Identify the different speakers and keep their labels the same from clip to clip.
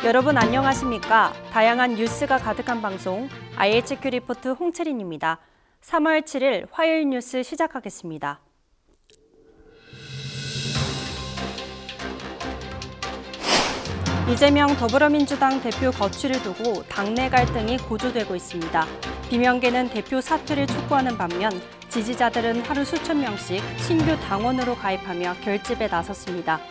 Speaker 1: 여러분 안녕하십니까? 다양한 뉴스가 가득한 방송 IHQ 리포트 홍채린입니다. 3월 7일 화요일 뉴스 시작하겠습니다. 이재명 더불어민주당 대표 거취를 두고 당내 갈등이 고조되고 있습니다. 비명계는 대표 사퇴를 촉구하는 반면 지지자들은 하루 수천 명씩 신규 당원으로 가입하며 결집에 나섰습니다.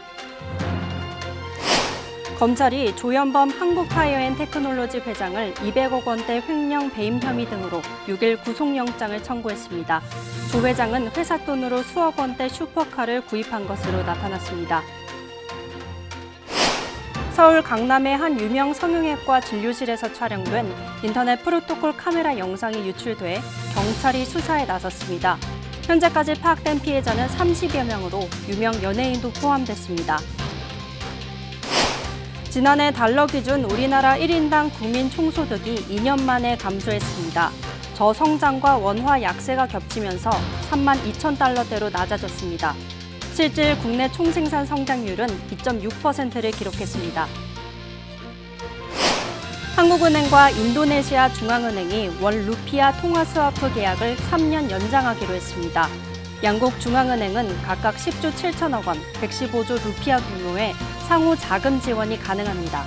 Speaker 1: 검찰이 조현범 한국타이어앤테크놀로지 회장을 200억 원대 횡령 배임 혐의 등으로 6일 구속영장을 청구했습니다. 조 회장은 회사 돈으로 수억 원대 슈퍼카를 구입한 것으로 나타났습니다. 서울 강남의 한 유명 성형외과 진료실에서 촬영된 인터넷 프로토콜 카메라 영상이 유출돼 경찰이 수사에 나섰습니다. 현재까지 파악된 피해자는 30여 명으로 유명 연예인도 포함됐습니다. 지난해 달러 기준 우리나라 1인당 국민 총소득이 2년 만에 감소했습니다. 저성장과 원화 약세가 겹치면서 3만 2천 달러대로 낮아졌습니다. 실질 국내 총생산 성장률은 2.6%를 기록했습니다. 한국은행과 인도네시아 중앙은행이 원 루피아 통화스와프 계약을 3년 연장하기로 했습니다. 양국 중앙은행은 각각 10조 7천억 원, 115조 루피아 규모의 상호 자금 지원이 가능합니다.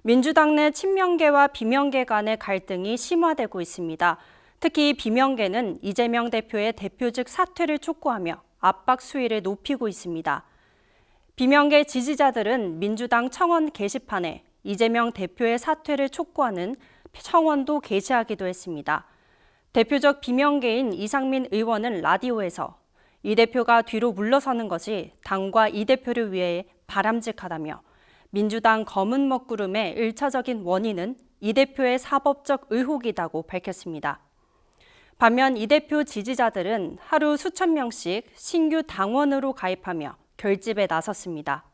Speaker 1: 민주당 내 친명계와 비명계 간의 갈등이 심화되고 있습니다. 특히 비명계는 이재명 대표의 대표직 사퇴를 촉구하며 압박 수위를 높이고 있습니다. 비명계 지지자들은 민주당 청원 게시판에 이재명 대표의 사퇴를 촉구하는 청원도 게시하기도 했습니다. 대표적 비명계인 이상민 의원은 라디오에서 이 대표가 뒤로 물러서는 것이 당과 이 대표를 위해 바람직하다며 민주당 검은 먹구름의 1차적인 원인은 이 대표의 사법적 의혹이라고 밝혔습니다. 반면 이 대표 지지자들은 하루 수천 명씩 신규 당원으로 가입하며 결집에 나섰습니다.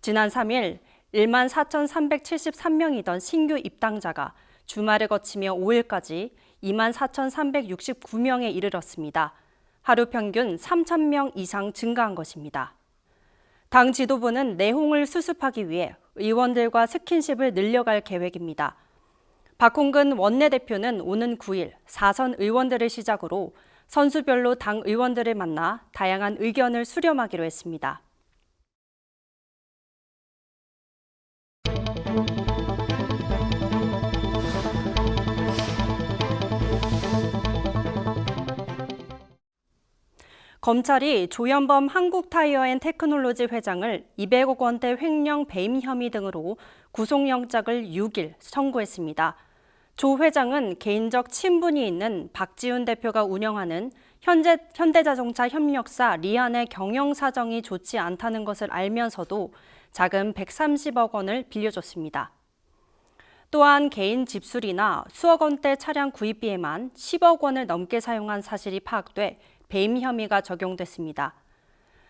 Speaker 1: 지난 3일 1만 4,373명이던 신규 입당자가 주말을 거치며 5일까지 2만 4,369명에 이르렀습니다. 하루 평균 3,000명 이상 증가한 것입니다. 당 지도부는 내홍을 수습하기 위해 의원들과 스킨십을 늘려갈 계획입니다. 박홍근 원내대표는 오는 9일 4선 의원들을 시작으로 선수별로 당 의원들을 만나 다양한 의견을 수렴하기로 했습니다. 검찰이 조현범 한국타이어앤테크놀로지 회장을 200억 원대 횡령 배임 혐의 등으로 구속영장을 6일 청구했습니다. 조 회장은 개인적 친분이 있는 박지훈 대표가 운영하는 현대자동차 협력사 리안의 경영 사정이 좋지 않다는 것을 알면서도 자금 130억 원을 빌려줬습니다. 또한 개인 집수리나 수억 원대 차량 구입비에만 10억 원을 넘게 사용한 사실이 파악돼 배임 혐의가 적용됐습니다.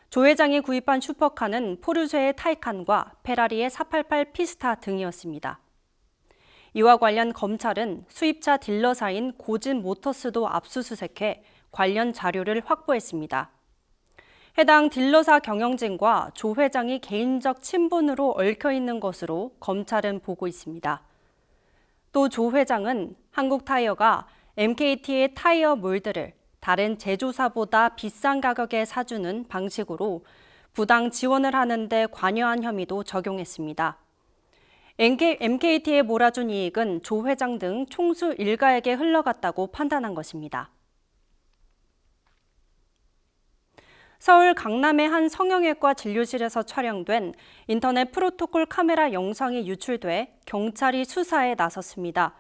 Speaker 1: 조 회장이 구입한 슈퍼카는 포르쉐의 타이칸과 페라리의 488 피스타 등이었습니다. 이와 관련 검찰은 수입차 딜러사인 고진 모터스도 압수수색해 관련 자료를 확보했습니다. 해당 딜러사 경영진과 조 회장이 개인적 친분으로 얽혀 있는 것으로 검찰은 보고 있습니다. 또 조 회장은 한국타이어가 MKT의 타이어 몰드를 다른 제조사보다 비싼 가격에 사주는 방식으로 부당 지원을 하는 데 관여한 혐의도 적용했습니다. MKT에 몰아준 이익은 조 회장 등 총수 일가에게 흘러갔다고 판단한 것입니다. 서울 강남의 한 성형외과 진료실에서 촬영된 인터넷 프로토콜 카메라 영상이 유출돼 경찰이 수사에 나섰습니다.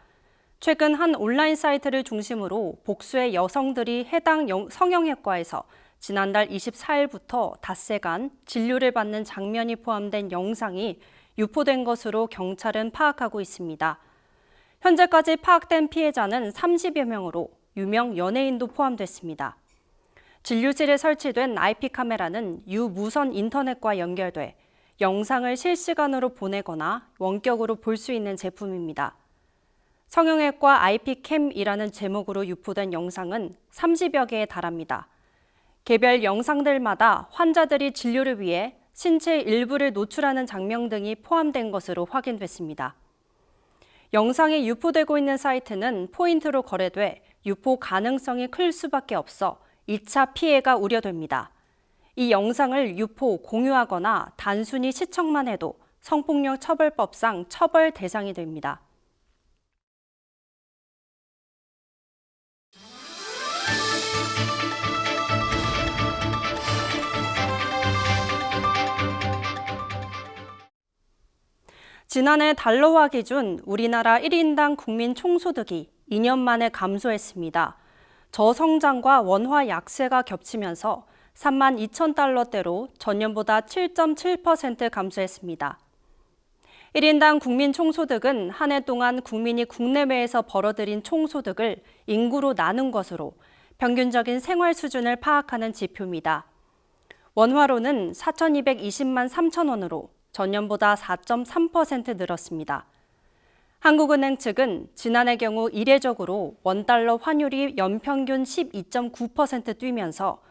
Speaker 1: 최근 한 온라인 사이트를 중심으로 복수의 여성들이 해당 성형외과에서 지난달 24일부터 닷새간 진료를 받는 장면이 포함된 영상이 유포된 것으로 경찰은 파악하고 있습니다. 현재까지 파악된 피해자는 30여 명으로 유명 연예인도 포함됐습니다. 진료실에 설치된 IP 카메라는 유무선 인터넷과 연결돼 영상을 실시간으로 보내거나 원격으로 볼 수 있는 제품입니다. 성형외과 IP캠이라는 제목으로 유포된 영상은 30여 개에 달합니다. 개별 영상들마다 환자들이 진료를 위해 신체 일부를 노출하는 장면 등이 포함된 것으로 확인됐습니다. 영상이 유포되고 있는 사이트는 포인트로 거래돼 유포 가능성이 클 수밖에 없어 2차 피해가 우려됩니다. 이 영상을 유포, 공유하거나 단순히 시청만 해도 성폭력 처벌법상 처벌 대상이 됩니다. 지난해 달러화 기준 우리나라 1인당 국민 총소득이 2년 만에 감소했습니다. 저성장과 원화 약세가 겹치면서 32,000달러대로 전년보다 7.7% 감소했습니다. 1인당 국민 총소득은 한 해 동안 국민이 국내외에서 벌어들인 총소득을 인구로 나눈 것으로 평균적인 생활 수준을 파악하는 지표입니다. 원화로는 4,220만 3천 원으로 전년보다 4.3% 늘었습니다. 한국은행 측은 지난해 경우 이례적으로 원달러 환율이 연평균 12.9% 뛰면서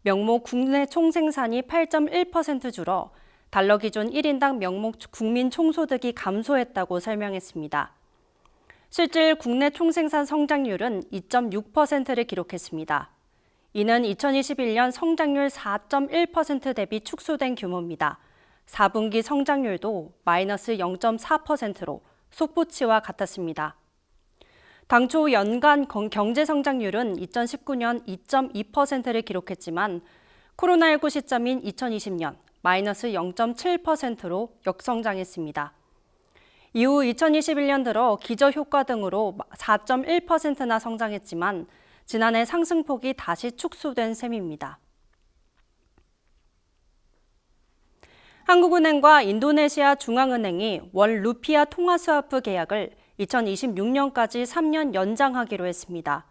Speaker 1: 명목 국내 총생산이 8.1% 줄어 달러 기준 1인당 명목 국민 총소득이 감소했다고 설명했습니다. 실질 국내 총생산 성장률은 2.6%를 기록했습니다. 이는 2021년 성장률 4.1% 대비 축소된 규모입니다. 4분기 성장률도 마이너스 0.4%로 속보치와 같았습니다. 당초 연간 경제 성장률은 2019년 2.2%를 기록했지만 코로나19 시점인 2020년 마이너스 0.7%로 역성장했습니다. 이후 2021년 들어 기저효과 등으로 4.1%나 성장했지만 지난해 상승폭이 다시 축소된 셈입니다. 한국은행과 인도네시아 중앙은행이 월 루피아 통화스와프 계약을 2026년까지 3년 연장하기로 했습니다.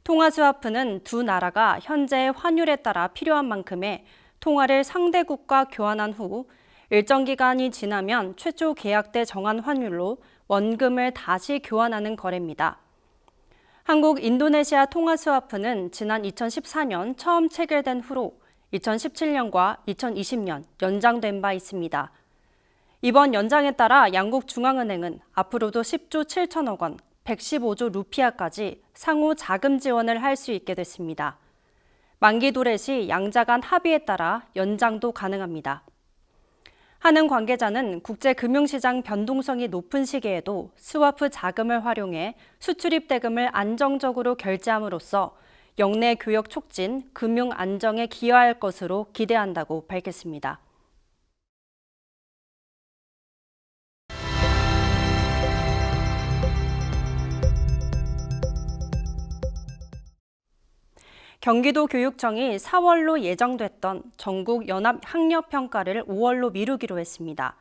Speaker 1: 통화스와프는 두 나라가 현재의 환율에 따라 필요한 만큼의 통화를 상대국과 교환한 후 일정 기간이 지나면 최초 계약 때 정한 환율로 원금을 다시 교환하는 거래입니다. 한국 인도네시아 통화스와프는 지난 2014년 처음 체결된 후로 2017년과 2020년 연장된 바 있습니다. 이번 연장에 따라 양국 중앙은행은 앞으로도 10조 7천억 원, 115조 루피아까지 상호 자금 지원을 할 수 있게 됐습니다. 만기 도래 시 양자 간 합의에 따라 연장도 가능합니다. 한은 관계자는 국제금융시장 변동성이 높은 시기에도 스와프 자금을 활용해 수출입 대금을 안정적으로 결제함으로써 역내 교역 촉진, 금융 안정에 기여할 것으로 기대한다고 밝혔습니다. 경기도 교육청이 4월로 예정됐던 전국 연합 학력평가를 5월로 미루기로 했습니다.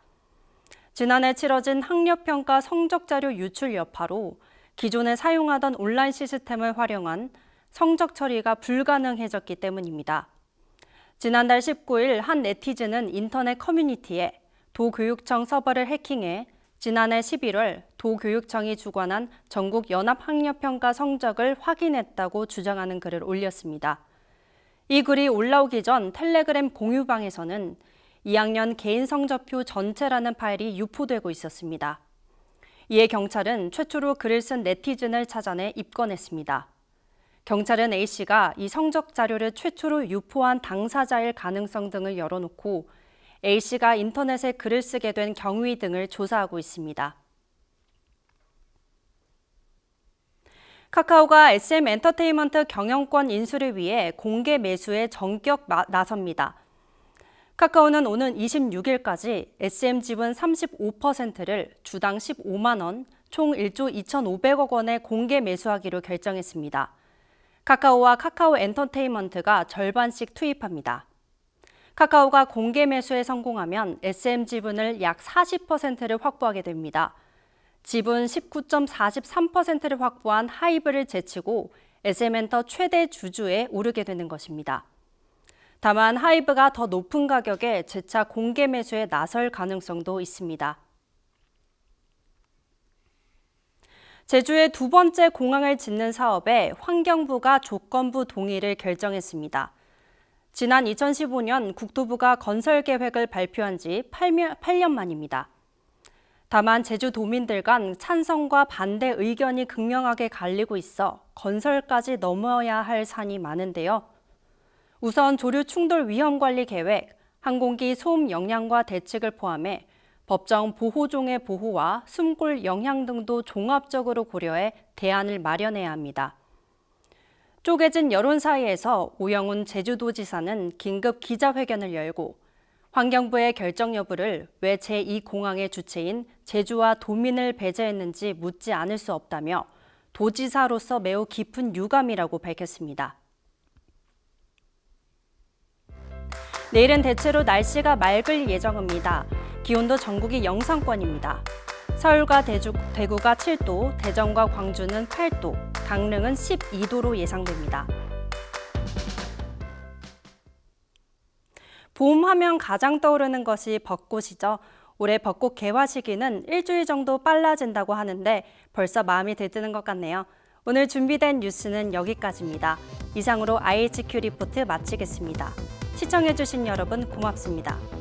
Speaker 1: 지난해 치러진 학력평가 성적자료 유출 여파로 기존에 사용하던 온라인 시스템을 활용한 성적 처리가 불가능해졌기 때문입니다. 지난달 19일 한 네티즌은 인터넷 커뮤니티에 도교육청 서버를 해킹해 지난해 11월 도교육청이 주관한 전국 연합학력평가 성적을 확인했다고 주장하는 글을 올렸습니다. 이 글이 올라오기 전 텔레그램 공유방에서는 2학년 개인 성적표 전체라는 파일이 유포되고 있었습니다. 이에 경찰은 최초로 글을 쓴 네티즌을 찾아내 입건했습니다. 경찰은 A씨가 이 성적 자료를 최초로 유포한 당사자일 가능성 등을 열어놓고 A씨가 인터넷에 글을 쓰게 된 경위 등을 조사하고 있습니다. 카카오가 SM엔터테인먼트 경영권 인수를 위해 공개 매수에 전격 나섭니다. 카카오는 오는 26일까지 SM 지분 35%를 주당 15만 원, 총 1조 2,500억 원에 공개 매수하기로 결정했습니다. 카카오와 카카오 엔터테인먼트가 절반씩 투입합니다. 카카오가 공개 매수에 성공하면 SM 지분을 약 40%를 확보하게 됩니다. 지분 19.43%를 확보한 하이브를 제치고 SM엔터 최대 주주에 오르게 되는 것입니다. 다만 하이브가 더 높은 가격에 재차 공개 매수에 나설 가능성도 있습니다. 제주의 두 번째 공항을 짓는 사업에 환경부가 조건부 동의를 결정했습니다. 지난 2015년 국토부가 건설 계획을 발표한 지 8년 만입니다. 다만 제주도민들 간 찬성과 반대 의견이 극명하게 갈리고 있어 건설까지 넘어야 할 산이 많은데요. 우선 조류 충돌 위험 관리 계획, 항공기 소음 영향과 대책을 포함해 법정 보호종의 보호와 숨골 영향 등도 종합적으로 고려해 대안을 마련해야 합니다. 쪼개진 여론 사이에서 오영훈 제주도지사는 긴급 기자회견을 열고 환경부의 결정 여부를 왜 제2공항의 주체인 제주와 도민을 배제했는지 묻지 않을 수 없다며 도지사로서 매우 깊은 유감이라고 밝혔습니다. 내일은 대체로 날씨가 맑을 예정입니다. 기온도 전국이 영상권입니다. 서울과 대구가 7도, 대전과 광주는 8도, 강릉은 12도로 예상됩니다. 봄하면 가장 떠오르는 것이 벚꽃이죠. 올해 벚꽃 개화 시기는 일주일 정도 빨라진다고 하는데 벌써 마음이 들뜨는 것 같네요. 오늘 준비된 뉴스는 여기까지입니다. 이상으로 IHQ 리포트 마치겠습니다. 시청해주신 여러분 고맙습니다.